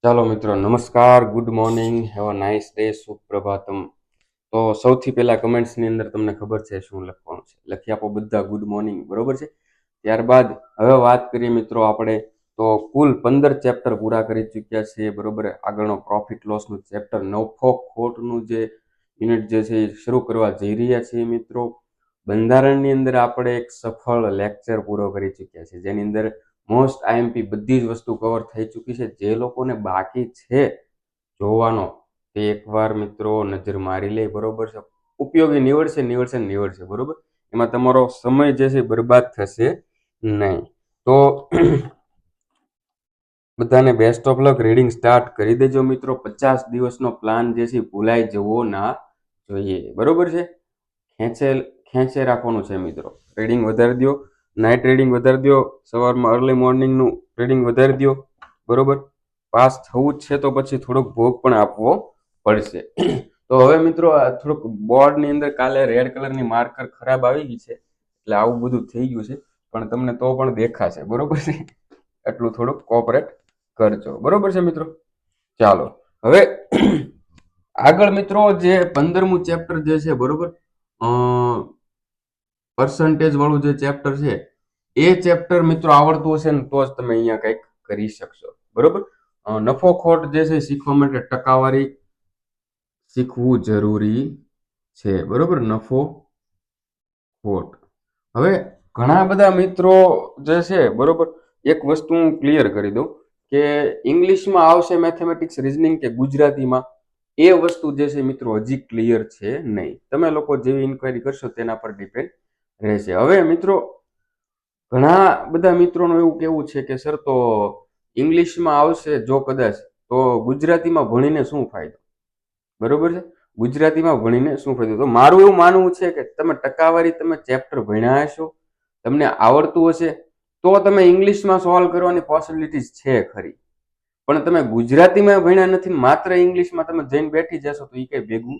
ચાલો મિત્રો, નમસ્કાર, good morning, have a nice day, સુપ્રભાતમ. તો સૌથી પહેલા કમેન્ટ્સની અંદર તમને ખબર છે શું લખવાનું છે, લખી આપો બધા ગુડ મોર્નિંગ, બરોબર છે. ત્યારબાદ હવે વાત કરીએ મિત્રો આપણે, તો કુલ 15 ચેપ્ટર પૂરા કરી ચૂક્યા છીએ, બરોબર. આગળનો પ્રોફિટ લોસનું ચેપ્ટર, નફો ખોટનું જે યુનિટ જે છે એ શરૂ કરવા જઈ રહ્યા છીએ મિત્રો. બંધારણની અંદર આપણે એક સફળ લેક્ચર પૂરો કરી ચૂક્યા છે, જેની અંદર મોસ્ટ આઈએમપી બધી જ વસ્તુ કવર થઈ ચૂકી છે. જે લોકોને બાકી છે જોવાનો તે એકવાર મિત્રો નજર મારી લે, બરોબર છે. ઉપયોગી નીવડશે, બરોબર. એમાં તમારો સમય જે છે બરબાદ થશે નહીં. તો બધાને best of luck. Reading start કરી દેજો મિત્રો. 50 દિવસનો પ્લાન જે છે ભૂલાઈ જવો ના જોઈએ, બરોબર છે. ખેંચે રાખવાનું છે મિત્રો. રીડિંગ વધારી દો, નાઇટ રીડિંગ વધારી દો, સવારમાં અર્લી મોર્નિંગનું રીડિંગ વધારી દો, બરોબર. પાસ થવું જ છે તો પછી થોડોક ભોગ પણ આપવો પડશે. તો હવે મિત્રો થોડુંક બોર્ડની અંદર કાલે રેડ કલરની માર્કર ખરાબ આવી ગઈ છે, એટલે આવું બધું થઈ ગયું છે, પણ તમને તો પણ દેખાશે, બરોબર છે. એટલું થોડુંક કોઓપરેટ કરજો, બરોબર છે મિત્રો. ચાલો હવે આગળ મિત્રો, જે 15મું ચેપ્ટર જે છે, બરોબર, પર્સન્ટેજ વાળું જે ચેપ્ટર છે, એ ચેપ્ટર મિત્રો આવડતું હશે ને તો જ તમે અહીંયા કંઈક કરી શકશો, બરોબર. નફો ખોટ જે છે શીખવા માટે ટકાવારી શીખવું જરૂરી છે, બરોબર. નફો ખોટ. હવે ઘણા બધા મિત્રો જે છે, બરોબર, એક વસ્તુ હું ક્લિયર કરી દઉં કે ઇંગ્લિશમાં આવશે મેથેમેટિક્સ, રીઝનિંગ કે ગુજરાતીમાં, એ વસ્તુ જે છે મિત્રો હજી ક્લિયર છે નહીં. તમે લોકો જેવી ઇન્ક્વાયરી કરશો તેના પર ડિપેન્ડ રહેશે. હવે મિત્રો ઘણા બધા મિત્રોનું એવું કેવું છે કે સર, તો ઇંગ્લિશમાં આવશે જો કદાચ, તો ગુજરાતીમાં ભણીને શું ફાયદો, બરોબર છે. ગુજરાતીમાં ભણીને શું ફાયદો? તો મારું એવું માનવું છે કે તમે ટકાવારી તમે ચેપ્ટર ભણ્યા હશો, તમને આવડતું હશે, તો તમે ઇંગ્લિશમાં સોલ્વ કરવાની પોસિબિલિટીઝ છે ખરી. પણ તમે ગુજરાતીમાં ભણ્યા નથી, માત્ર ઇંગ્લિશમાં તમે જઈને બેઠી જશો તો એ કઈ ભેગું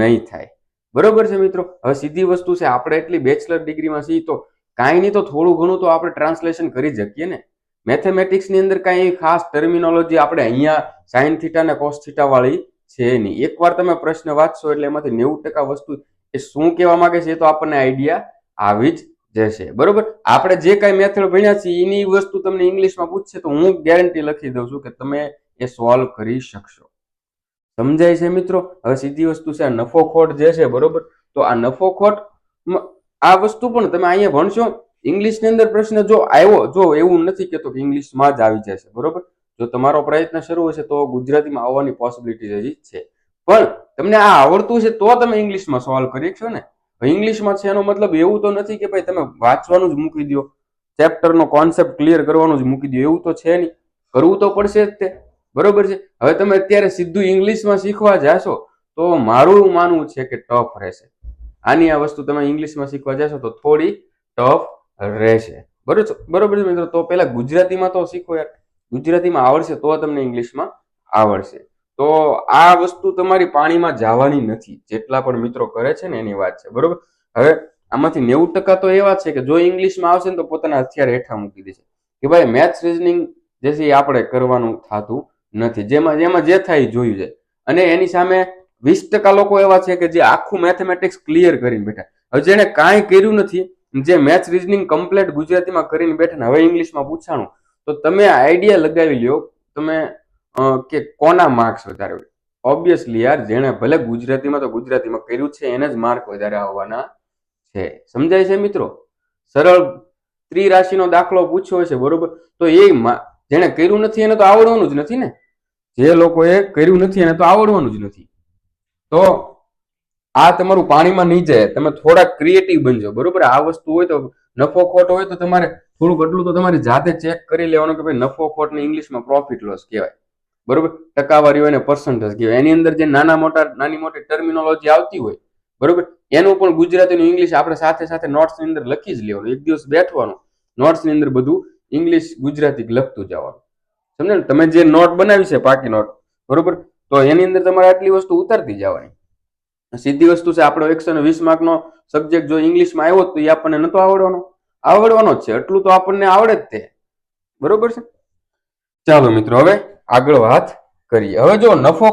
નહીં થાય, બરોબર છે મિત્રો. હવે સીધી વસ્તુ છે, આપણે એટલી બેચલર ડિગ્રીમાં છીએ તો કાંઈ નહીં તો થોડું ઘણું તો આપણે ટ્રાન્સલેશન કરી શકીએ ને. મેથેમેટિક્સની અંદર કાંઈ ખાસ ટર્મિનોલોજી આપણે અહીંયા સાઇન થીટા ને કોસ થીટા વાળી છે નહીં. એકવાર તમે પ્રશ્ન વાંચશો એટલે એમાંથી 90% વસ્તુ એ શું કહેવા માંગે છે એ તો આપણને આઈડિયા આવી જ જશે, બરોબર. આપણે જે કાંઈ મેથડ ભણ્યા છીએ એની વસ્તુ તમને ઇંગ્લિશમાં પૂછશે તો હું ગેરંટી લખી દઉં છું કે તમે એ સોલ્વ કરી શકશો. સમજાય છે મિત્રો? હવે સીધી વસ્તુ છે, આ નફો ખોટ જે છે, બરોબર, તો આ નફો ખોટ આ વસ્તુ પણ તમે અહીંયા ભણશો. ઇંગ્લિશની અંદર પ્રશ્ન જો આવ્યો, જો એવું નથી કેતો કે ઇંગ્લિશમાં જ આવી જશે, બરોબર. જો તમારો પ્રયત્ન શરૂ હશે તો ગુજરાતીમાં આવવાની પોસિબિલિટી હજી છે, પણ તમને આ આવડતું છે તો તમે ઇંગ્લિશમાં સોલ્વ કરી શકશો ને. ઇંગ્લિશમાં છે એનો મતલબ એવું તો નથી કે ભાઈ તમે વાંચવાનું જ મૂકી દો, ચેપ્ટરનો કોન્સેપ્ટ ક્લિયર કરવાનું જ મૂકી દો, એવું તો છે નહીં. કરવું તો પડશે જ તે, બરોબર છે. હવે તમે અત્યારે સીધું ઇંગ્લિશમાં શીખવા જાશો તો મારું એવું માનવું છે કે ટફ રહેશે. આની આ વસ્તુ તમે ઇંગ્લિશમાં શીખવા જશો તો થોડી ટફ રહેશે, બરોબર છે મિત્રો. તો પહેલા ગુજરાતીમાં તો શીખો યાર, ગુજરાતીમાં આવડશે તો તમને ઇંગ્લિશમાં આવડશે. તો આ વસ્તુ તમારી પાણીમાં જવાની નથી, જેટલા પણ મિત્રો કરે છે ને એની વાત છે, બરોબર. હવે આમાંથી 90% તો એવા છે કે જો ઇંગ્લિશમાં આવશે ને તો પોતાના હથિયાર હેઠા મૂકી દેશે કે ભાઈ મેથ્સ રીઝનિંગ જે છે એ આપણે કરવાનું થતું નથી, જેમાં જે થાય જોયું જાય. અને એની સામે 20% લોકો એવા છે કે જે આખું મેથેમેટિક્સ ક્લિયર કરીને બેઠા. હવે જેને કાંઈ કર્યું નથી, જે મેથ્સ રીઝનિંગ કમ્પ્લીટ ગુજરાતીમાં કરીને બેઠા ને હવે ઇંગ્લિશમાં પૂછાણું, તો તમે આઈડિયા લગાવી લ્યો તમે કે કોના માર્ક્સ વધારે હોય. ઓબ્વિયસલી યાર, જેને ભલે ગુજરાતીમાં તો ગુજરાતીમાં કર્યું છે એને જ માર્ક વધારે આવવાના છે. સમજાય છે મિત્રો? સરળ ત્રિરાશિનો દાખલો પૂછ્યો છે, બરોબર, તો એ જેને કર્યું નથી એને તો આવડવાનું જ નથી ને. જે લોકોએ કર્યું નથી એને તો આવડવાનું જ નથી. તો આ તમારું પાણીમાં નહીં જાય, તમે થોડા ક્રિએટિવ બનજો, બરોબર. આ વસ્તુ હોય તો નફો ખોટ હોય તો તમારે થોડુંક એટલું તો તમારી જાતે ચેક કરી લેવાનું કે ભાઈ નફો ખોટ ને ઇંગ્લિશમાં પ્રોફિટ લોસ કહેવાય, બરોબર. ટકાવારી હોય ને પર્સન્ટેજ કહેવાય. એની અંદર જે નાની મોટી ટર્મિનોલોજી આવતી હોય, બરોબર, એનું પણ ગુજરાતીનું ઇંગ્લિશ આપણે સાથે સાથે નોટ્સની અંદર લખી જ લેવાનું. એક દિવસ બેઠવાનું, નોટ્સની અંદર બધું ઇંગ્લિશ ગુજરાતી લખતું જવાનું, સમજે ને. તમે જે નોટ બનાવી છે પાકી નોટ, બરોબર, તો એની અંદર તમારે આટલી વસ્તુ ઉતારતી જવાની. સીધી વસ્તુ છે, આપણો 120 માર્કનો સબ્જેક્ટ જો ઇંગ્લિશમાં આવ્યો તો એ આપણને નતો આવડવાનો જ છે. એટલું તો આપણને આવડે જ તે, બરોબર છે. ચાલો મિત્રો, હવે આગળ વાત કરીએ. હવે જો નફો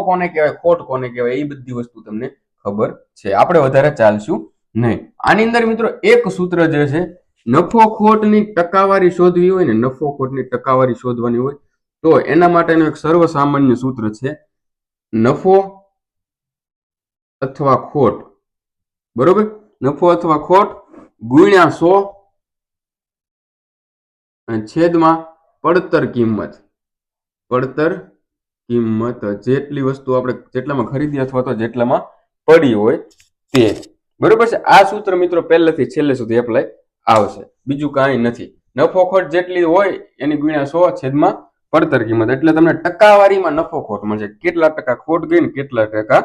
કોને કહેવાય, ખોટ કોને કહેવાય, એ બધી વસ્તુ તમને ખબર છે. આપણે વધારે ચાલશું નહીં. આની અંદર મિત્રો એક સૂત્ર જે છે, નફો ખોટની ટકાવારી શોધવી હોય ને, નફો ખોટની ટકાવારી શોધવાની હોય તો એના માટેનું એક સર્વસામાન્ય સૂત્ર છે, નફો અથવા ખોટ, બરોબર, નફો અથવા ખોટ ગુણ્યા 100 અને છેદમાં પડતર કિંમત. પડતર કિંમત જેટલી વસ્તુ આપણે જેટલામાં ખરીદી અથવા તો જેટલામાં પડી હોય તે, બરોબર છે. આ સૂત્ર મિત્રો પહેલેથી છેલ્લે સુધી એપ્લાય આવશે, બીજું કાંઈ નથી. નફો ખોટ જેટલી હોય એની ગુણ્યા 100 છેદમાં પડતર કિંમત, એટલે તમને ટકાવારીમાં નફો ખોટ મળશે, કેટલા ટકા ખોટ ગઈ ને કેટલા ટકા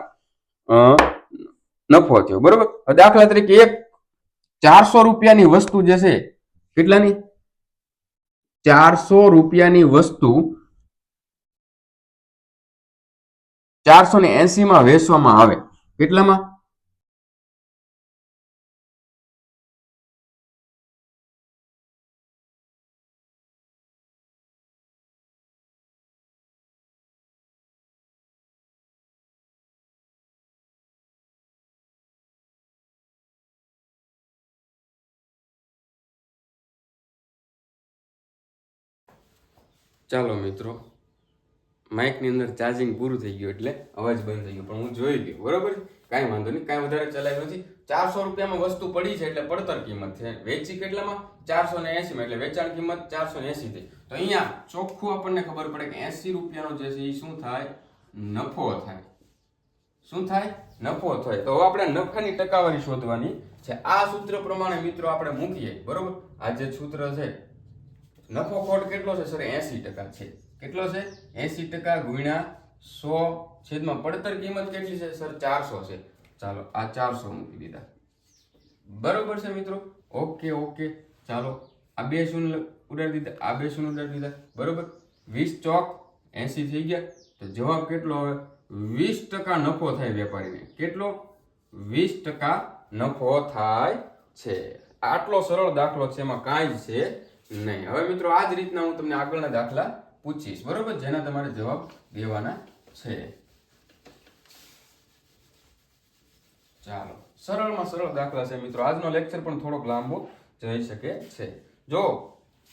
નફો થયો, બરોબર. દાખલા તરીકે એક 400 રૂપિયાની વસ્તુ જે છે, કેટલાની 400 રૂપિયાની વસ્તુ 480 માં વેચવામાં આવે, કેટલામાં? ચાલો મિત્રો, માઇકની અંદર ચાર્જિંગ પૂરું થઈ ગયું એટલે અવાજ બંધ થઈ ગયો, પણ હું જોઈ ગયો, બરોબર. કાંઈ વાંધો નહીં, કાંઈ વધારે ચલાવ્યું નથી. 400 રૂપિયામાં વસ્તુ પડી છે એટલે પડતર કિંમત છે. વેચી કેટલામાં? 480 માં, એટલે વેચાણ કિંમત 480 થઈ. તો અહીંયા ચોખ્ખું આપણને ખબર પડે કે 80 રૂપિયાનો જે છે એ શું થાય? નફો થાય. શું થાય? નફો થાય. તો હવે આપણે નફાની ટકાવારી શોધવાની છે. આ સૂત્ર પ્રમાણે મિત્રો આપણે મૂકીએ, બરોબર. આ જે સૂત્ર છે, નફો ખોટ કેટલો છે સર? 80% છે. કેટલો છે? 80% ગુણ્યા 100 છેદમાં પડતર કિંમત કેટલી છે સર? 400 છે. ચાલો આ 400 મૂકી દીધા, બરોબર છે મિત્રો. ઓકે. ચાલો આ બે શૂન્ય ઉડાડી દીધા, આ બે શૂન્ય ઉડાડી દીધા, બરોબર. 20 ચોક 80 થઈ ગયા. તો જવાબ કેટલો આવે? 20% નફો થાય વેપારીને. કેટલો? 20% નફો થાય છે. આટલો સરળ દાખલો છે, એમાં કાંઈ છે નહીં. હવે મિત્રો આ જ રીતના હું તમને આગળના દાખલા પૂછીશ, બરોબર, જેના તમારે જવાબ દેવાના છે. ચાલો, સરળમાં સરળ દાખલા છે મિત્રો. આજનો લેક્ચર પણ થોડોક લાંબો જઈ શકે છે. જો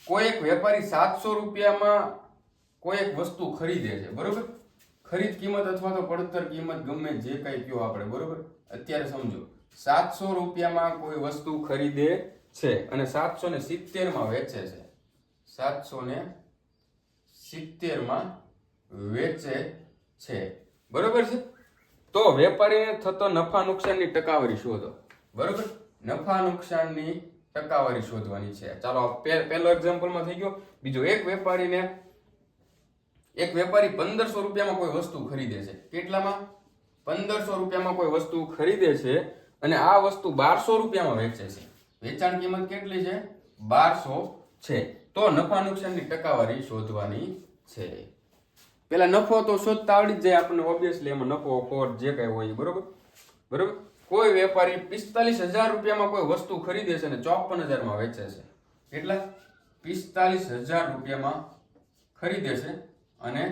કોઈ એક વેપારી 700 રૂપિયામાં કોઈ એક વસ્તુ ખરીદે છે, બરોબર. ખરીદ કિંમત અથવા તો પડતર કિંમત ગમે જે કઈ કયો આપણે, બરોબર. અત્યારે સમજો, 700 રૂપિયામાં કોઈ વસ્તુ ખરીદે છે અને 770 માં વેચે છે. 770 માં વેચે છે, બરોબર છે. તો વેપારીને થતો નફા નુકસાનની ટકાવારી શોધો, બરોબર. નફા નુકસાનની ટકાવારી શોધવાની છે. ચાલો પહેલો એક્ઝામ્પલમાં થઈ ગયો. બીજો, એક વેપારી 1500 રૂપિયામાં કોઈ વસ્તુ ખરીદે છે. કેટલામાં? 1500 રૂપિયામાં કોઈ વસ્તુ ખરીદે છે અને આ વસ્તુ 1200 રૂપિયામાં વેચે છે. વેચાણ કિંમત કેટલી છે? 1200 છે. તો નફા નુકસાનની ટકાવારી શોધવાની છે. પેલા નફો તો શોધતા આવડી જ જાય આપણને, ઓબ્વિયસલી. એમાં નફો ખોટ જે કઈ હોય, બરોબર. કોઈ વેપારી 45000 રૂપિયામાં કોઈ વસ્તુ ખરીદે છે અને 54000 માં વેચે છે. કેટલા? 45000 રૂપિયામાં ખરીદે છે અને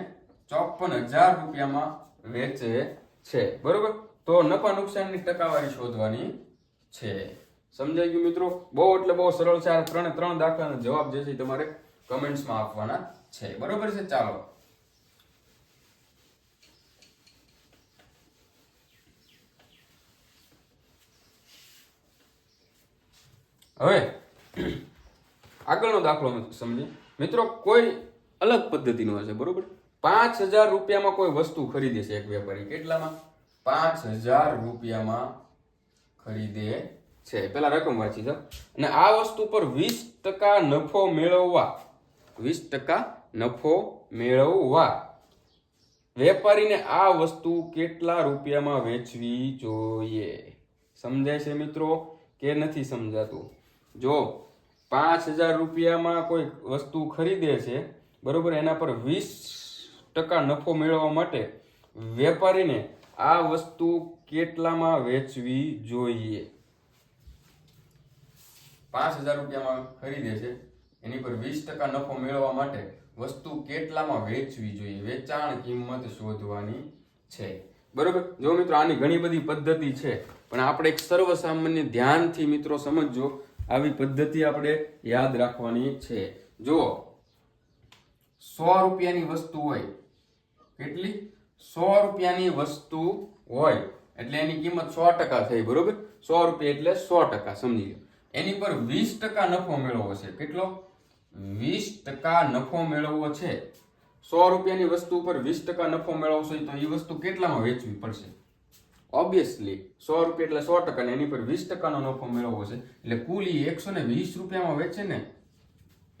54000 રૂપિયામાં વેચે છે, બરોબર. તો નફા નુકસાનની ટકાવારી શોધવાની છે. સમજાઈ ગયું મિત્રો? બહુ એટલે બહુ સરળ છે. આ ત્રણ દાખલાનો જવાબ જે છે તમારે કમેન્ટ્સમાં આપવાના છે, બરોબર છે. ચાલો હવે આગળનો દાખલો સમજીએ મિત્રો. કોઈ અલગ પદ્ધતિનો હશે, બરોબર. 5000 રૂપિયામાં કોઈ વસ્તુ ખરીદે છે એક વેપારી. કેટલામાં? 5000 રૂપિયામાં ખરીદે છે. પેલા રકમ વાંચી દો. અને આ વસ્તુ પર 20% નફો મેળવવા 20% નફો મેળવવા વેપારીને આ વસ્તુ કેટલા રૂપિયામાં વેચવી જોઈએ? સમજાય છે મિત્રો કે નથી સમજાતું? જો 5000 રૂપિયામાં કોઈ વસ્તુ ખરીદે છે, બરોબર. એના પર 20% નફો મેળવવા માટે વેપારીને આ વસ્તુ કેટલામાં વેચવી જોઈએ? 5000 રૂપિયામાં ખરીદે છે, એની પર 20% નફો મેળવવા માટે વસ્તુ કેટલામાં વેચવી જોઈએ, વેચાણ કિંમત શોધવાની છે. બરોબર. જો મિત્રો આની ઘણી બધી પદ્ધતિ છે, પણ આપણે એક સર્વસામાન્ય ધ્યાનથી મિત્રો સમજજો, આવી પદ્ધતિ આપણે યાદ રાખવાની છે. જો 100 રૂપિયાની વસ્તુ હોય, કેટલી? 100 રૂપિયાની વસ્તુ હોય એટલે એની કિંમત 100% થઈ. બરોબર. 100 રૂપિયા એટલે 100%, સમજી લો. એની પર 20% નફો મેળવવો છે. કેટલો? 20% નફો મેળવવો છે. 100 રૂપિયાની વસ્તુ ઉપર 20% નફો મેળવશો તો એ વસ્તુ કેટલામાં વેચવી પડશે? ઓબ્વિયસલી 100 રૂપિયા એટલે 100%, એની પર 20%નો નફો મેળવવો છે એટલે કુલ 120 રૂપિયામાં વેચે ને,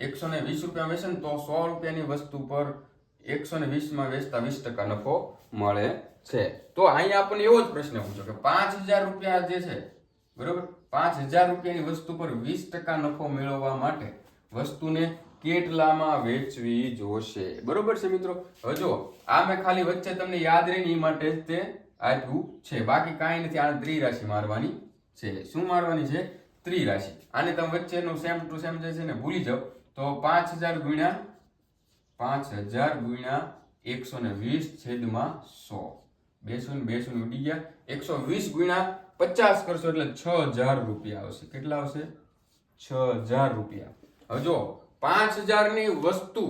120 રૂપિયા વેચે ને તો 100 રૂપિયાની વસ્તુ પર 120માં વેચતા 20% નફો મળે છે. તો અહીંયા આપણને એવો જ પ્રશ્ન પૂછ્યો કે 5000 રૂપિયા જે છે, બરોબર, 5000 રૂપિયાની વસ્તુ પર 20% નફો મેળવવા માટે વસ્તુને કેટલામાં વેચવી જોશે? બરોબર છે મિત્રો. હવે જો આ મેં ખાલી વચ્ચે તમને યાદ રહે એ માટે તે આપ્યું છે, બાકી કાંઈ નથી. આને ત્રિરાશિ મારવાની છે. શું મારવાની છે? ત્રિરાશિ. આને તમે વચ્ચેનું સેમ ટુ સેમ જે છે ને ભૂલી જાઓ તો 5000 ગુણ્યા 120 છેદમાં 100, 2 શૂન્ય ઉડી ગયા. 120 ગુણ્યા 50 કરશો એટલે 6000 રૂપિયા આવશે. કેટલા આવશે? 6000 રૂપિયા. હવે જો 5000 ની વસ્તુ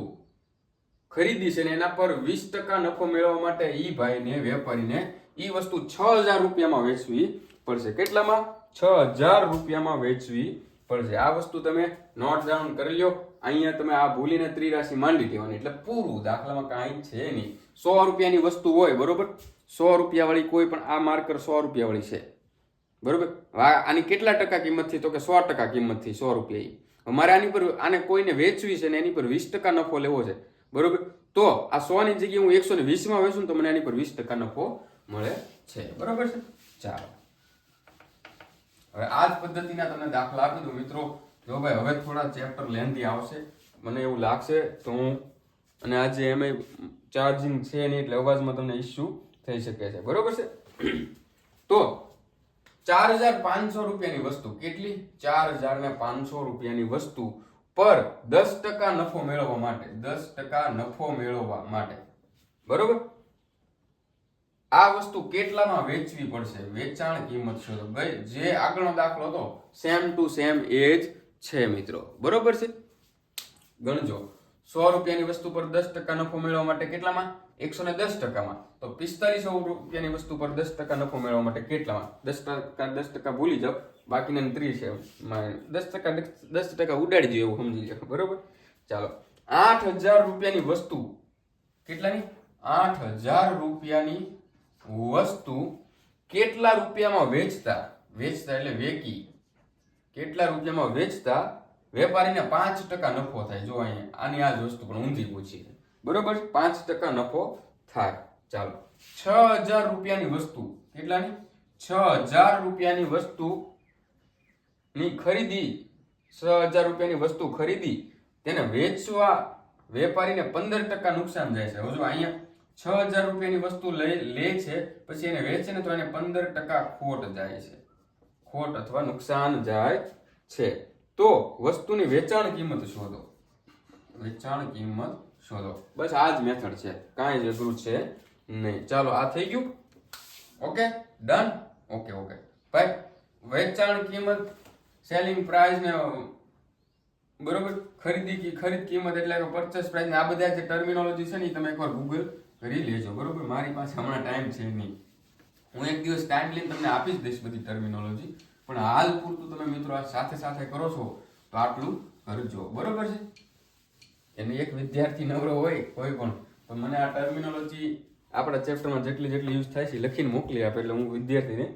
ખરીદી છે ને એના પર 20% નફો મેળવવા માટે ઈ ભાઈને, વેપારીને ઈ વસ્તુ 6000 રૂપિયામાં વેચવી પડશે. કેટલામાં? 6000 રૂપિયામાં વેચવી પડશે. આ વસ્તુ તમે નોટ ડાઉન કરી લ્યો. અહીંયા તમે આ ભૂલીને ત્રિરાશિ માંડી દેવાની એટલે પૂરું. દાખલામાં કાંઈ છે નહીં. 100 રૂપિયાની વસ્તુ હોય, બરોબર, 100 રૂપિયા વાળી કોઈ પણ આ માર્કર 100 રૂપિયા વાળી છે, બરોબર. આની કેટલા ટકા કિંમત થી? તો કે 100% કિંમત થી 100 રૂપિયા. અમારે આની પર આને કોઈને વેચવી છે ને એની પર 20% નફો લેવો છે, બરોબર. તો આ 100 ની જગ્યાએ હું 120 માં વેચું તો મને આની પર 20% નફો મળે છે. બરોબર છે. ચાલો હવે આ જ પદ્ધતિના તમને દાખલા આપી દઉં મિત્રો. જો ભાઈ હવે થોડા ચેપ્ટર લેન્ધી આવશે મને એવું લાગશે તો હું, અને આજે એમ ચાર્જિંગ છે નહીં એટલે અવાજમાં તમને ઇશ્યુ થઈ શકે છે. બરોબર છે. તો 4500 રૂપિયાની વસ્તુ, કેટલી? 4500 રૂપિયાની વસ્તુ પર 10% નફો મેળવવા માટે, 10% નફો મેળવવા માટે, બરોબર, આ વસ્તુ કેટલામાં વેચવી પડશે? વેચાણ કિંમત શોધો. ભાઈ જે આગળનો દાખલો હતો સેમ ટુ સેમ એ જ છે મિત્રો. બરોબર છે. ગણજો. 100 રૂપિયાની વસ્તુ પર 10% નફો મેળવવા માટે કેટલામાં? 110%માં. તો 4500 રૂપિયાની વસ્તુ પર 10% નફો મેળવવા માટે કેટલામાં? 10% ભૂલી જાઓ, બાકીના 30 છે. 10% ઉડાડી દો એવું સમજી લો. બરોબર. ચાલો 8000 રૂપિયાની વસ્તુ, કેટલાની? 8000 રૂપિયાની વસ્તુ કેટલા રૂપિયામાં વેચતા એટલે વેકી, કેટલા રૂપિયામાં વેચતા વેપારીને 5% નફો થાય? જો અહીંયા આની આ જ વસ્તુ પણ ઊંધી પૂછી છે, બરોબર. 5% નફો થાય. ચાલો 6000 રૂપિયાની વસ્તુ, કેટલાની? 6000 રૂપિયાની વસ્તુ ની ખરીદી, 6000 રૂપિયાની વસ્તુ ખરીદી તેને વેચવા વેપારીને 15% નુકસાન જાય છે. હવે જો અહીંયા 6000 રૂપિયાની વસ્તુ લે છે પછી એને વેચે ને તો એને 15% ખોટ જાય છે, ખોટ અથવા નુકસાન જાય છે. તો વસ્તુની વેચાણ કિંમત શોધો. વેચાણ કિંમત શોધો. બસ આ જ મેથડ છે, કાંઈ જ અઘરું છે નહીં. ચાલો આ થઈ ગયું. Okay, done. ઓકે ભાઈ વેચાણ કિંમત, સેલિંગ પ્રાઇસ ને, બરોબર, ખરીદ કિંમત એટલે કે પરચેસ પ્રાઇસ ને આ બધા જે ટર્મિનોલોજી છે ને તમે એકવાર ગૂગલ કરી લેજો. બરોબર. મારી પાસે હમણાં ટાઈમ છે નહીં, હું એક દિવસ ટાઈમ લઈને તમને આપી જ દઈશ બધી ટર્મિનોલોજી, પણ હાલ પૂરતું તમે મિત્રો આ સાથે કરો છો તો આટલું કરજો. બરોબર છે. એને એક વિદ્યાર્થી નવરો હોય કોઈ પણ તો મને આ ટર્મિનોલોજી આપણા ચેપ્ટરમાં જેટલી યુઝ થાય છે લખીને મોકલી આપે એટલે હું વિદ્યાર્થીને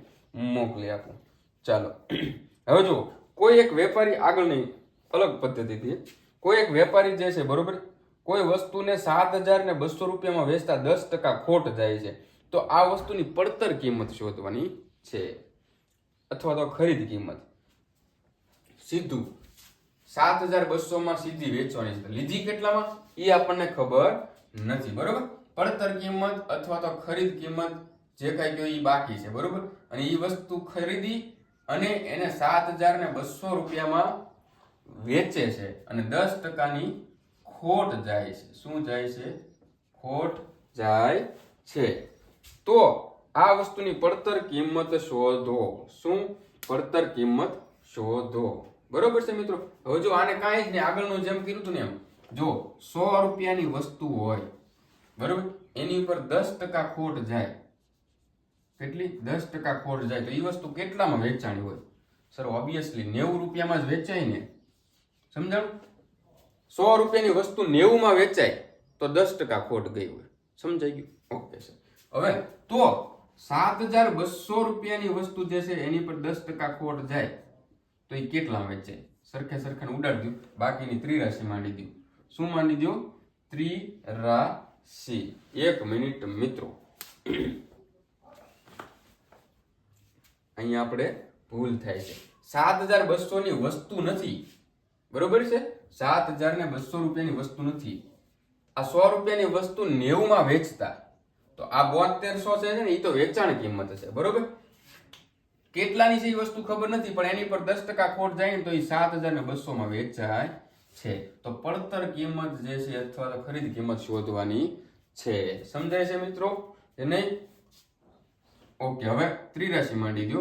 મોકલી આપું. ચાલો હવે જો કોઈ એક વેપારી, આગળની અલગ પદ્ધતિથી, કોઈ એક વેપારી જે છે, બરોબર, કોઈ વસ્તુને 7200 રૂપિયામાં વેચતા 10% ખોટ જાય છે તો આ વસ્તુની પડતર કિંમત શોધવાની છે અથવા તો ખરીદ કિંમત. સીધું 7200 માં સીધી વેચવાની છે. લીધી કેટલામાં એ આપણને ખબર નથી, બરોબર. પડતર કિંમત અથવા તો ખરીદ કિંમત જે કઈ ગયો એ બાકી છે, બરોબર. અને એ વસ્તુ ખરીદી અને એને 7200 રૂપિયામાં વેચે છે અને 10%ની ખોટ જાય છે. શું જાય છે? ખોટ જાય છે. તો આ વસ્તુની પડતર કિંમત શોધો. શું? પડતર કિંમત શોધો. બરોબર છે મિત્રો. હવે જો આને કાંઈ જ નહીં, આગળનું જેમ કીધું હતું ને એમ, જો 100 રૂપિયાની વસ્તુ હોય, બરોબર, એની ઉપર 10% ખોટ જાય. કેટલી? 10% ખોટ જાય તો એ વસ્તુ કેટલામાં વેચાણી હોય? સર ઓબ્વિયસલી 90 રૂપિયામાં જ વેચાય ને. સમજાણું? 100 રૂપિયાની વસ્તુ 90 માં વેચાય તો 10% ખોટ ગઈ હોય. સમજાઈ ગયું? Okay sir. હવે તો 7200 રૂપિયાની વસ્તુ જે છે એની પર 10% ખોટ જાય તો એ કેટલામાં વેચાય? સરખે સરખાને ઉડાડી દો, બાકીની ત્રિરાશી માંડી દો. શું માંડી દો? ત્રિરાશી. 1 મિનિટ મિત્રો, અહીંયા આપણે ભૂલ થાય છે. 7200 ની વસ્તુ નથી, બરોબર છે? 7200 રૂપિયાની વસ્તુ નથી. આ 100 રૂપિયાની વસ્તુ 90 માં વેચતા, તો આ 7200 છે ને, એ તો વેચાણ કિંમત છે. બરોબર? કેટલાની છે એ વસ્તુ ખબર નથી, પણ એની પર 10% ખોટ જાય ને તો એ 7200 માં વેચાય છે. તો પડતર કિંમત જે છે અથવા તો ખરીદ કિંમત શોધવાની છે. સમજાય છે મિત્રો કે નહીં? ઓકે. હવે ત્રિરાશી માંડી દો.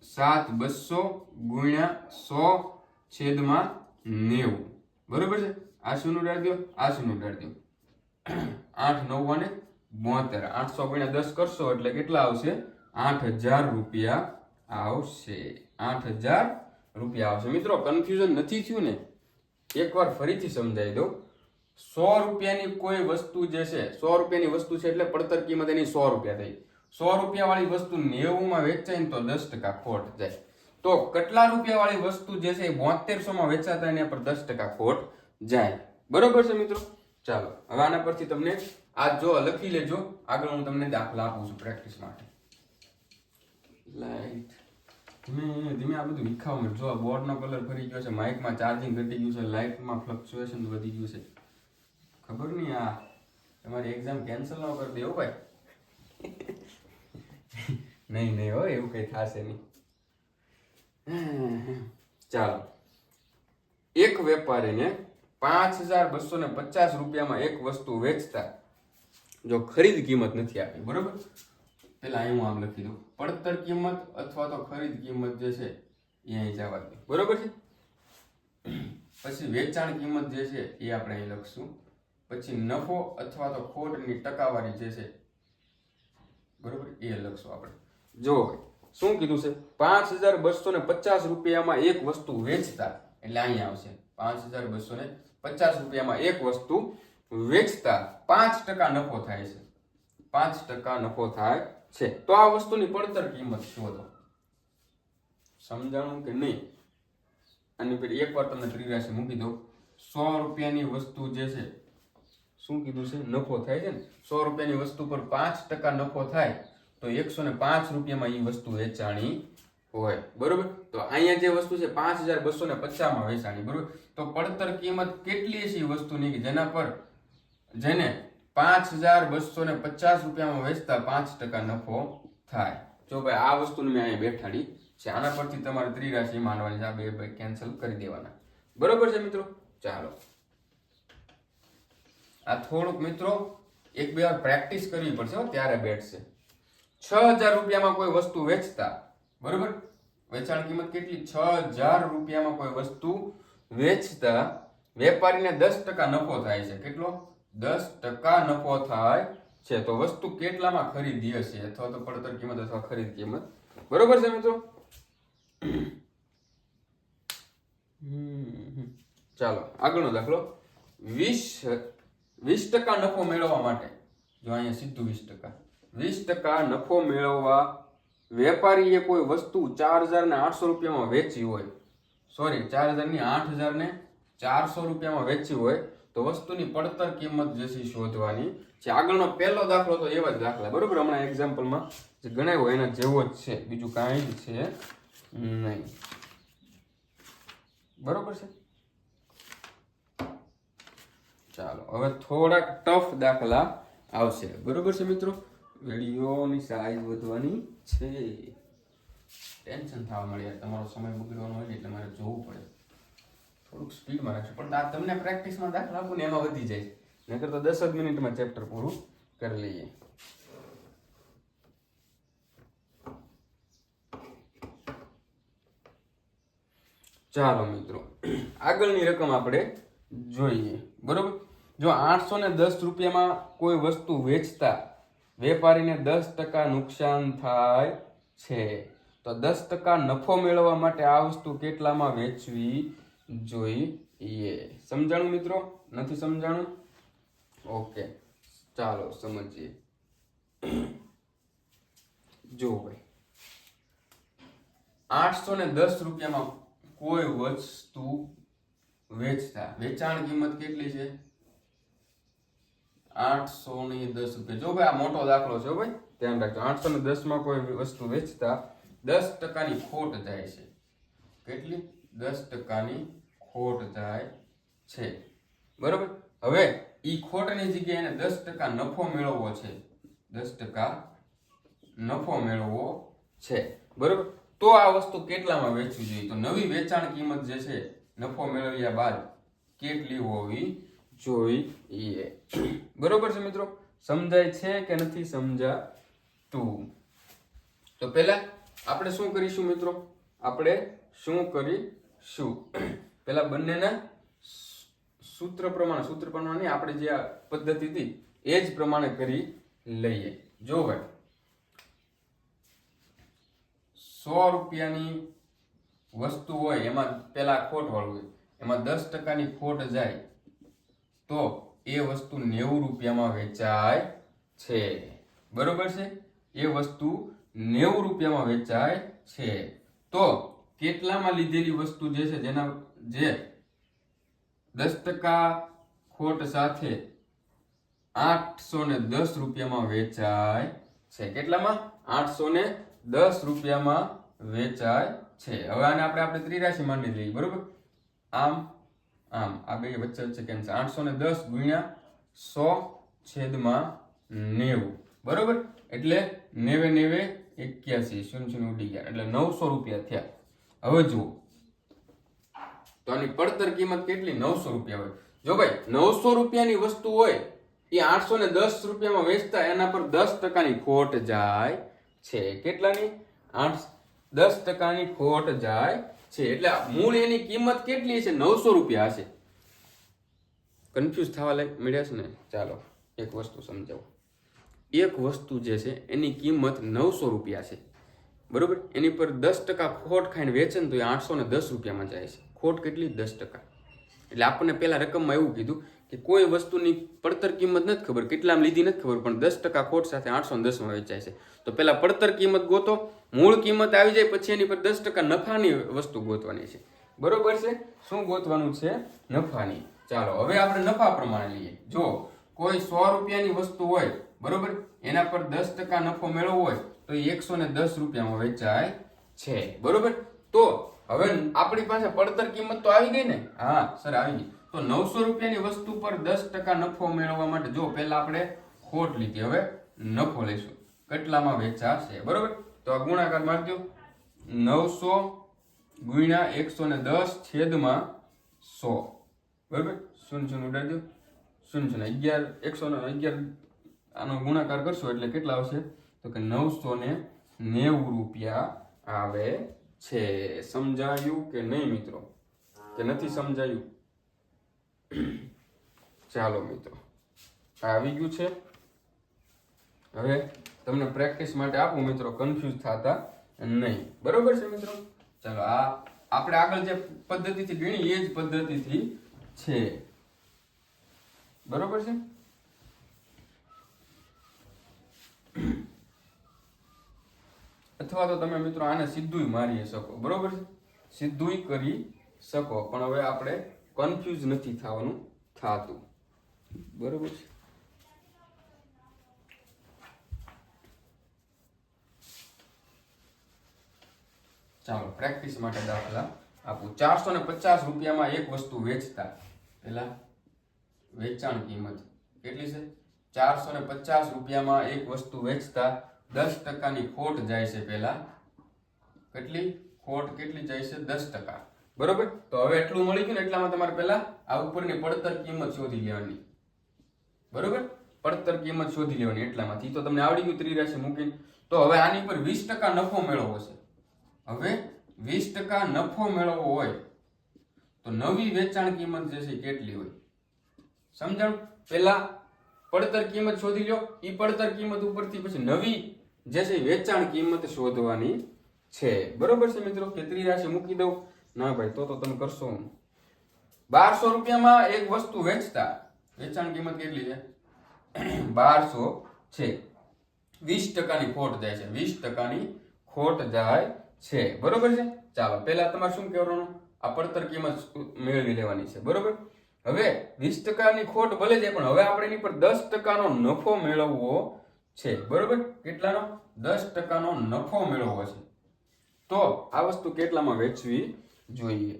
7200 ગુણ્યા 100 છેદમાં 90. બરોબર છે? આ શું ઉડાડી દો, આ શું ઉડાડી દો. 8 9 અને 72. 800 ગુણ્યા 10 કરશો એટલે કેટલા આવશે? 8000 રૂપિયા આવશે. 8000 રૂપિયા આવશે. મિત્રો કન્ફ્યુઝન નથી થયું ને? એકવાર ફરીથી સમજાવી દઉં. 100 રૂપિયાની કોઈ વસ્તુ જે છે, 100 રૂપિયાની વસ્તુ છે એટલે પડતર કિંમત એની 100 રૂપિયા થઈ. 100 રૂપિયા વાળી વસ્તુ 90 માં વેચાય ને તો 10% ખોટ જાય. તો કેટલા રૂપિયા વાળી વસ્તુ જે છે એ 7200 માં વેચાતા એના પર 10% ખોટ જાય. બરોબર છે મિત્રો? ચાલો હવે આના પરથી તમને આ જો લખી લેજો. આગળ હું તમને દાખલા આપું છું પ્રેક્ટિસ માટે. લાઈટ ધીમે ધીમે આ બધું વિખાવ મળે. જો બોર્ડનો કલર ફરી ગયો છે, માઇકમાં ચાર્જિંગ ઘટી ગયું છે, લાઇટમાં ફ્લક્ચ્યુએશન વધી ગયું છે. ખબર નહીં આ તમારી એક્ઝામ કેન્સલ ન કરી દે હો ભાઈ. નહીં નહીં હો, એવું કઈ થશે નહીં. ચાલો, એક વેપારીને 5250 રૂપિયામાં એક વસ્તુ વેચતા જો ખરીદ કિંમત નથી આપી, બરોબર? પેલા અહીં હું આમ લખી દઉં, પડતર કિંમત અથવા તો ખરીદ કિંમત જે છે એ અહીં જવા દે, બરોબર છે? પછી વેચાણ કિંમત જે છે એ આપણે અહીં લખશું. પછી નફો અથવા તો ખોટની ટકાવારી જે છે, બરોબર, એ લખશું આપણે. જો શું કીધું છે? 5250 રૂપિયામાં એક વસ્તુ વેચતા, એટલે અહીંયા આવશે 5250 રૂપિયામાં એક વસ્તુ વેચતા 5% નફો થાય છે. 5% નફો થાય છે. તો આ વસ્તુની પડતર કિંમત શોધો. સમજાણું કે નહીં? આની પર એકવાર તમને ત્રિરાશી મૂકી દો. 100 રૂપિયાની વસ્તુ જે છે, શું કીધું છે? નફો થાય છે ને. 100 રૂપિયાની વસ્તુ પર 5% નફો થાય તો 105 રૂપિયામાં એ વસ્તુ વેચાણી હોય, બરોબર? તો અહીંયા જે વસ્તુ છે 5250 માં વેચાણી, બરોબર? તો પડતર કિંમત કેટલી છે એ વસ્તુની કે જેને 5250 રૂપિયામાં વેચતા 5% નફો થાય. જો ભાઈ આ વસ્તુને મેં અહીંયા બેઠાડી છે. આના પરથી તમારે ત્રિરાશી માનવાની છે. આ બે કેન્સલ કરી દેવાના, બરોબર છે મિત્રો? ચાલો, આ થોડુંક મિત્રો એક બે વાર પ્રેક્ટિસ કરવી પડશે હો, ત્યારે બેઠશે. 6000 રૂપિયામાં કોઈ વસ્તુ વેચતા, બરોબર? વેચાણ કિંમત કેટલી? 6000 રૂપિયામાં કોઈ વસ્તુ વેચતા વેપારીને 10% નફો થાય છે. કેટલો? 10% નફો થાય છે. તો વસ્તુ કેટલામાં ખરીદી હશે? અથવા તો પડતર કિંમત અથવા ખરીદ કિંમત, બરોબર છે મિત્રો? ચાલો આગળનો દાખલો. 20% નફો મેળવવા માટે, જો અહીંયા સીધું 20% નફો મેળવવા વેપારીએ કોઈ વસ્તુ 4800 રૂપિયામાં વેચી હોય, સોરી 4000 ની 8400 રૂપિયામાં વેચી હોય તો વસ્તુની પડતર કિંમત જે છે શોધવાની છે. આગળનો પહેલો દાખલો તો એવા જ દાખલા, બરોબર? હમણાં એક્ઝામ્પલમાં જે ગણાવ્યો એના જેવો જ છે, બીજું કાંઈ જ છે નહીં, બરોબર છે? ચાલો હવે થોડાક ટફ દાખલા આવશે, બરોબર છે મિત્રો? વિડીયોની સાઈઝ વધવાની છે. ટેન્શન થવા મળ્યા, તમારો સમય બગડવાનો હોય એટલે મારે જોવું પડે. થોડુંક સ્પીડમાં રાખશું, પણ આ તમને પ્રેક્ટિસમાં દાખલા આપું ને એમાં વધી જાય, નકર તો 10 જ મિનિટમાં ચેપ્ટર પૂરું કરી લઈએ. ચાલો મિત્રો, આગળની રકમ આપણે જોઈએ. બરોબર, જો 810 રૂપિયામાં કોઈ વસ્તુ વેચતા વેપારીને 10% નુકસાન થાય છે, તો 10% નફો મેળવવા માટે આ વસ્તુ કેટલામાં વેચવી જોઈએ? સમજાણું મિત્રો? નથી સમજાણું? ઓકે, ચાલો સમજીએ. જો ભાઈ 810 રૂપિયામાં કોઈ વસ્તુ વેચતા, વેચાણ કિંમત કેટલી છે? 810 રૂપિયા. જો ભાઈ આ મોટો દાખલો છે ભાઈ, ધ્યાન રાખજો. 810 માં કોઈ વસ્તુ વેચતા 10% ની ખોટ જાય છે. કેટલી? 10% ની ખોટ જાય છે. બરોબર, હવે ઈ ખોટની જગ્યાએ એને 10% નફો મેળવવો છે. 10% નફો મેળવવો છે. બરોબર, તો આ વસ્તુ કેટલામાં વેચવી જોઈએ? તો નવી વેચાણ કિંમત જે છે નફો મેળવ્યા બાદ કેટલી હોવી જોઈએ? બરોબર છે મિત્રો? સમજાય છે કે નથી સમજાતું? તો પહેલા આપણે શું કરીશું મિત્રો? આપણે શું કરીશું? પહેલા બંનેના સૂત્ર પ્રમાણે નહીં, આપણે જે આ પદ્ધતિ હતી એ જ પ્રમાણે કરી લઈએ. જો ભાઈ 100 રૂપિયાની વસ્તુ હોય, એમાં પેલા ખોટ વાળું હોય, એમાં 10% ની ખોટ જાય તો એ વસ્તુ 90 રૂપિયામાં વેચાય છે. બરોબર છે? એ વસ્તુ 90 રૂપિયામાં વેચાય છે. તો કેટલામાં લીધેલી વસ્તુ જે છે, જે 10% ખોટ સાથે 810 રૂપિયામાં વેચાય છે. કેટલામાં? 810 રૂપિયામાં વેચાય છે. હવે આને આપણે ત્રિરાશી માંડી લઈએ. બરોબર, આમ આ બે વચ્ચે કેમ છે? 810 ગુણ્યા 100/90. બરોબર, એટલે 90 81 0 ઉડી ગયા, એટલે 900 રૂપિયા થયા. હવે જુઓ, તો આની પડતર કિંમત કેટલી? 900 રૂપિયા હોય. જો ભાઈ 900 રૂપિયાની વસ્તુ હોય, એ 810 રૂપિયામાં વેચતા એના પર 10% ની ખોટ જાય છે. કેટલાની? 10% ની ખોટ જાય છે. એટલે મૂળ એની કિંમત કેટલી છે? 900 રૂપિયા હશે. કન્ફ્યુઝ થવા મળ્યા છે ને? ચાલો એક વસ્તુ સમજાવો. એક વસ્તુ જે છે એની કિંમત 900 રૂપિયા છે. બરોબર, એની પર 10% ખોટ ખાઈને વેચે ને તો એ 810 રૂપિયામાં જાય છે. ખોટ કેટલી? 10%. એટલે આપણને પેલા રકમમાં એવું કીધું કે કોઈ વસ્તુની પડતર કિંમત નથી ખબર, કેટલામાં લીધી નથી ખબર, પણ 10% ખોટ સાથે 810 માં વેચાય છે. તો પેલા પડતર કિંમત ગોતો, મૂળ કિંમત આવી જાય પછી એની પર 10% નફાની વસ્તુ ગોતવાની છે. બરોબર છે? શું ગોતવાનું છે? નફાની. ચાલો હવે આપણે નફા પ્રમાણે લઈએ. જો કોઈ 100 રૂપિયાની વસ્તુ હોય, બરોબર, એના પર 10% નફો મેળવવો હોય તો 110 રૂપિયામાં વેચાય છે. બરોબર, તો હવે આપણી પાસે પડતર કિંમત તો આવી ગઈ ને? હા સર, આવી ગઈ. તો 900 રૂપિયાની વસ્તુ પર 10% નફો મેળવવા માટે જો પહેલા આપણે ખોટ લીધી, હવે નફો લઈશું. કેટલામાં વેચાશે? બરોબર, તો આ ગુણાકાર મારી દો. 900 ગુણ્યા 110/100. બરોબર, 0 ઉડાડી દો. 111 આનો ગુણાકાર કરશો એટલે કેટલા આવશે? તો કે 990 રૂપિયા આવે છે. સમજાયું કે નહીં મિત્રો? કે નથી સમજાયું? ચાલો મિત્રો, આવી ગયું છે. હવે તમને પ્રેક્ટિસ માટે આપું મિત્રો, કન્ફ્યુઝ થતા નહીં. બરોબર છે મિત્રો? ચાલો, આ આપણે આગળ જે પદ્ધતિથી ગણી એ જ પદ્ધતિથી છે. બરોબર છે? અથવા તો તમે મિત્રો આને સીધું મારી શકો. બરોબર છે? સીધું કરી શકો, પણ હવે આપણે કન્ફ્યુઝ નથી થવાનું થાતું. બરોબર છે? ચાલો પ્રેક્ટિસ માટે દાખલા આપું. 450 રૂપિયામાં એક વસ્તુ વેચતા, પેલા વેચાણ કિંમત કેટલી છે? 450 રૂપિયામાં એક વસ્તુ વેચતા 10% ની ખોટ જાય છે. પેલા કેટલી ખોટ કેટલી જાય છે? 10%. બરોબર. તો હવે એટલું મળી ગયું ને એટલામાં તમારે પહેલા આ ઉપરની પડતર કિંમત શોધી લેવાની. બરોબર, પડતર કિંમત શોધી લેવાની એટલામાંથી. તો તમને આવડી ગયું ત્રિરાશી મૂકીને. તો હવે આની પર 20% નફો મેળવવો છે. હવે 20% નફો મેળવવો હોય તો નવી વેચાણ કિંમત જે છે કેટલી હોય સમજાણું. પેલા પડતર કિંમત શોધી લો, એ પડતર કિંમત ઉપરથી પછી નવી જે છે વેચાણ કિંમત શોધવાની છે. બરોબર છે મિત્રો. કે ત્રિરાશી મૂકી દઉં? ના ભાઈ, તો તમે કરશો. 1200 રૂપિયામાં એક વસ્તુ વેચતા વેચાણ કિંમત કેટલી છે? 1200 છે. 20%ની ખોટ જાય છે. 20%ની ખોટ જાય છે. બરોબર છે. ચાલો પહેલા તમારે શું કરવાનું? આ પડતર કિંમત મેળવી લેવાની છે. બરોબર. હવે 20%ની ખોટ ભલે જાય પણ હવે આપણે એની પર 10%નો નફો મેળવવો છે. બરોબર. કેટલાનો? 10%નો નફો મેળવવો છે. તો આ વસ્તુ કેટલામાં વેચવી જોઈએ?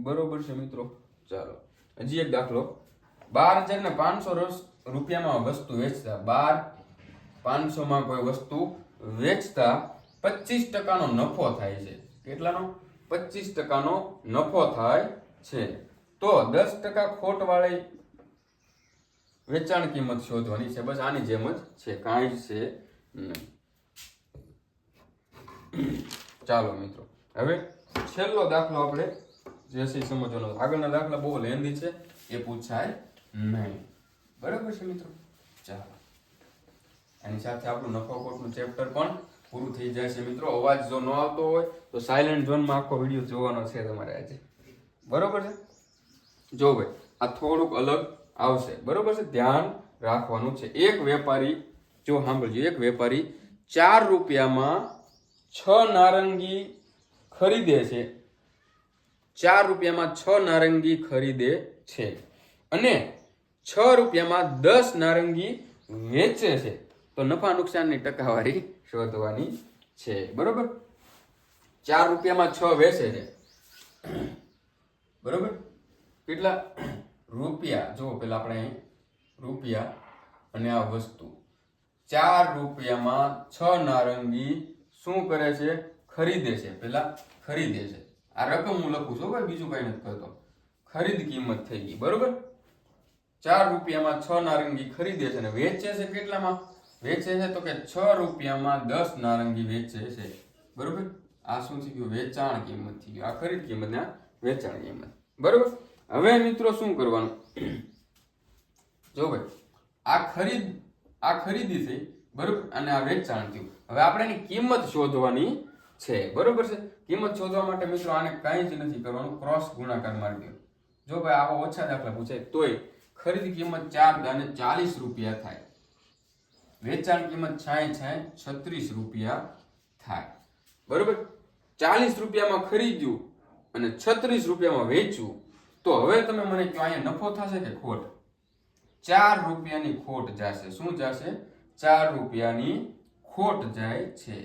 બરોબર છે મિત્રો. ચાલો હજી એક દાખલો. 12,500 રૂપિયામાં વસ્તુ વેચતા 12,500 માં કોઈ વસ્તુ વેચતા 25%નો નફો થાય છે. કેટલાનો? 25%નો નફો થાય છે. તો 10% ખોટ વાળી વેચાણ કિંમત શોધવાની છે. બસ આની જેમ જ છે, કાંઈ જ છે નહીં. ચાલો મિત્રો, હવે છેલ્લો દાખલો આપણે જે છે સમજવાનો. આગળના દાખલા બહુ લેન્ધી છે, એ પૂછાય નહીં. બરાબર છે મિત્રો. ચાલો, એની સાથે આપણું નફો ખોટનું ચેપ્ટર પણ પૂરું થઈ જાય છે મિત્રો. અવાજ જો ન આવતો હોય તો સાયલેન્ટ ઝોનમાં આખો વિડીયો જોવાનો છે તમારે આજે. બરોબર છે. જો ભાઈ, આ થોડુંક અલગ આવશે. બરોબર છે, ધ્યાન રાખવાનું છે. એક વેપારી, જો સાંભળજો, એક વેપારી 4 રૂપિયામાં 6 નારંગી ખરીદે છે. 4 રૂપિયામાં 6 નારંગી ખરીદે છે અને 6 રૂપિયામાં 10 નારંગી વેચે છે. તો નફા નુકસાનની ટકાવારી શોધવાની છે. બરોબર. 4 રૂપિયામાં 6 વેચે છે. બરોબર. કેટલા રૂપિયા? જો પેલા આપણે રૂપિયા અને આ વસ્તુ 4 રૂપિયામાં 6 નારંગી શું કરે છે? ખરીદે છે. પેલા ખરીદે છે. આ રકમ હું લખું છું ભાઈ, બીજું કઈ નથી કરતો. ખરીદ કિંમત થઈ ગઈ. બરોબર. 4 રૂપિયામાં 6 નારંગી ખરીદે છે અને વેચે છે કેટલામાં? વેચે છે તો કે 6 રૂપિયામાં 10 નારંગી વેચે છે. બરોબર. આ શું થઈ ગયું? વેચાણ કિંમત થઈ ગયું. આ ખરીદ કિંમત ને વેચાણ કિંમત. બરોબર. હવે મિત્રો શું કરવાનું? જો ભાઈ, આ ખરીદી થઈ. બરોબર. અને આ વેચાણ થયું. હવે આપણે એની કિંમત શોધવાની છે. બરોબર છે. કિંમત શોધવા માટે મિત્રો આને કંઈ જ નથી કરવાનું, ક્રોસ ગુણાકાર મારી દો. જો ભાઈ આવા ઓછા દાખલા પૂછાય તોય ખરીદ કિંમત 4 દાને 40 રૂપિયા થાય. વેચાણ કિંમત 36 રૂપિયા થાય. બરોબર. 40 રૂપિયામાં ખરીદ્યું અને 36 રૂપિયામાં વેચ્યું. તો હવે તમે મને કહો, અહીંયા નફો થશે કે ખોટ? 4 રૂપિયાની ખોટ જશે. શું જશે? 4 રૂપિયાની ખોટ જાય છે.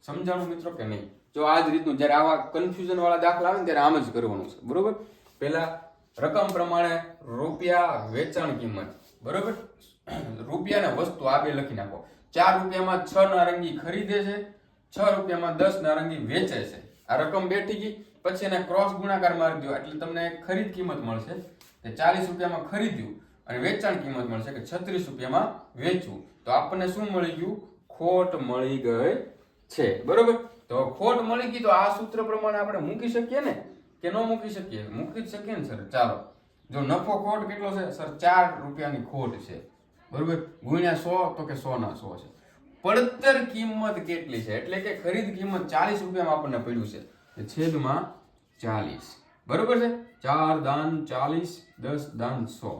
સમજાણું મિત્રો કે નહીં? જો આ જ રીતનું જ્યારે આવા કન્ફ્યુઝન વાળા દાખલા આવે ને ત્યારે આમ જ કરવાનું છે. બરોબર. પહેલા રકમ પ્રમાણે રૂપિયા વેચાણ કિંમત. બરોબર. રૂપિયા ને વસ્તુ આ બે લખી નાખો. 4 રૂપિયામાં 6 નારંગી ખરીદે છે, 6 રૂપિયામાં 10 નારંગી વેચે છે. આ રકમ બેઠી ગઈ. પછી એને ક્રોસ ગુણાકાર મારી દો એટલે તમને ખરીદ કિંમત મળશે કે 40 રૂપિયામાં ખરીદ્યું અને વેચાણ કિંમત મળશે કે 36 રૂપિયામાં વેચવું. તો આપણને શું મળી ગયું? ખોટ મળી ગઈ છે. બરોબર. તો ખોટ મળી ગઈ તો આ સૂત્ર પ્રમાણે આપણે મૂકી શકીએ ને કે ન મૂકી શકીએ? મૂકી જ શકીએ ને સર. ચાલો, જો નફો ખોટ કેટલો છે સર? 4 રૂપિયાની ખોટ છે. બરોબર. ગુણ્યા 100 તો કે 100 ના 100 છે. પડતર કિંમત કેટલી છે? એટલે કે ખરીદ કિંમત 40 રૂપિયામાં આપણને પડ્યું છે. છેદમાં 40. બરોબર છે. 4 દાન 40, 10 દાન 100.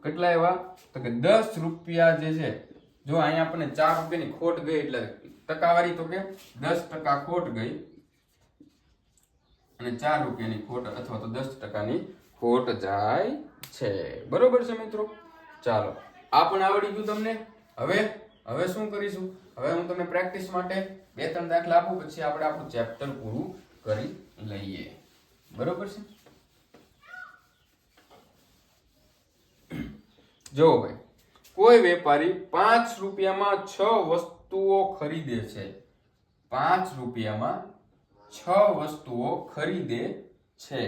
કેટલા એવા? તો કે 10 રૂપિયા જે છે. જો અહીંયા આપણને 4 રૂપિયાની ખોટ ગઈ એટલે ટકાવારી તો કે 10% ખોટ ગઈ અને 4 રૂપિયાની ખોટ અથવા તો 10%ની ખોટ જાય છે. બરોબર છે મિત્રો. ચાલો, આ પણ આવડી ગયું તમને. હવે શું કરીશું? હવે હું તમને પ્રેક્ટિસ માટે 2-3 દાખલા આપું, પછી આપણે આપણું ચેપ્ટર પૂરું કરી લઈએ. બરોબર છે. જો ભાઈ કોઈ વેપારી 5 રૂપિયામાં 6 વસ્તુઓ ખરીદે છે, 5 રૂપિયામાં 6 વસ્તુઓ ખરીદે છે,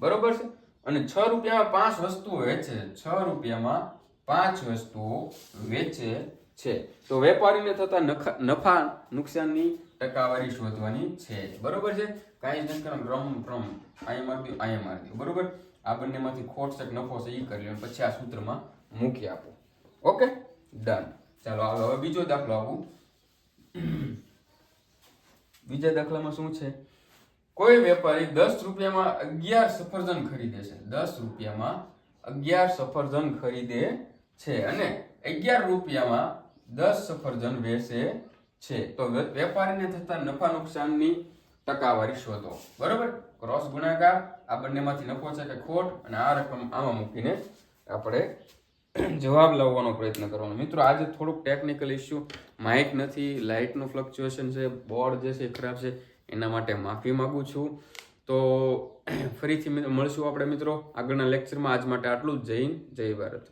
બરોબર છે, અને 6 રૂપિયામાં 5 વસ્તુઓ વેચે, 6 રૂપિયામાં 5 વસ્તુઓ વેચે છે, તો વેપારીને થતા નફા નુકસાનની ટકાવારી શોધવાની છે, બરોબર છે. કાંઈ જ નથી કરવાનું, રમ અહીંયા મારી દો, બરોબર. આ બંનેમાંથી ખોટ છે કે નફો છે એ કરી લો, પછી આ સૂત્રમાં મૂકી આપો. Okay, done. ચાલો આગળ હવે બીજો દાખલો આપું. બીજા દાખલામાં શું છે? કોઈ વેપારી 10 રૂપિયામાં 11 સફરજન ખરીદે છે, 10 રૂપિયામાં 11 સફરજન ખરીદે છે અને 11 રૂપિયામાં 10 સફરજન વેચે છે, તો વેપારીને થતા નફા નુકસાનની ટકાવારી શોધો, બરોબર. ક્રોસ ગુણાકાર, આ બંનેમાંથી નફો છે કે ખોટ, અને આ રકમ આમાં મૂકીને આપણે જવાબ લાવવાનો પ્રયત્ન કરવાનો. મિત્રો આજે થોડુંક ટેકનિકલ ઇસ્યુ, માઇક નથી, લાઇટનું ફ્લક્ચ્યુએશન છે, બોર્ડ જે છે એ ખરાબ છે, એના માટે માફી માંગુ છું. તો ફરીથી મળશું આપણે મિત્રો આગળના લેક્ચરમાં. આજ માટે આટલું જ. જય હિન્દ, જય ભારત.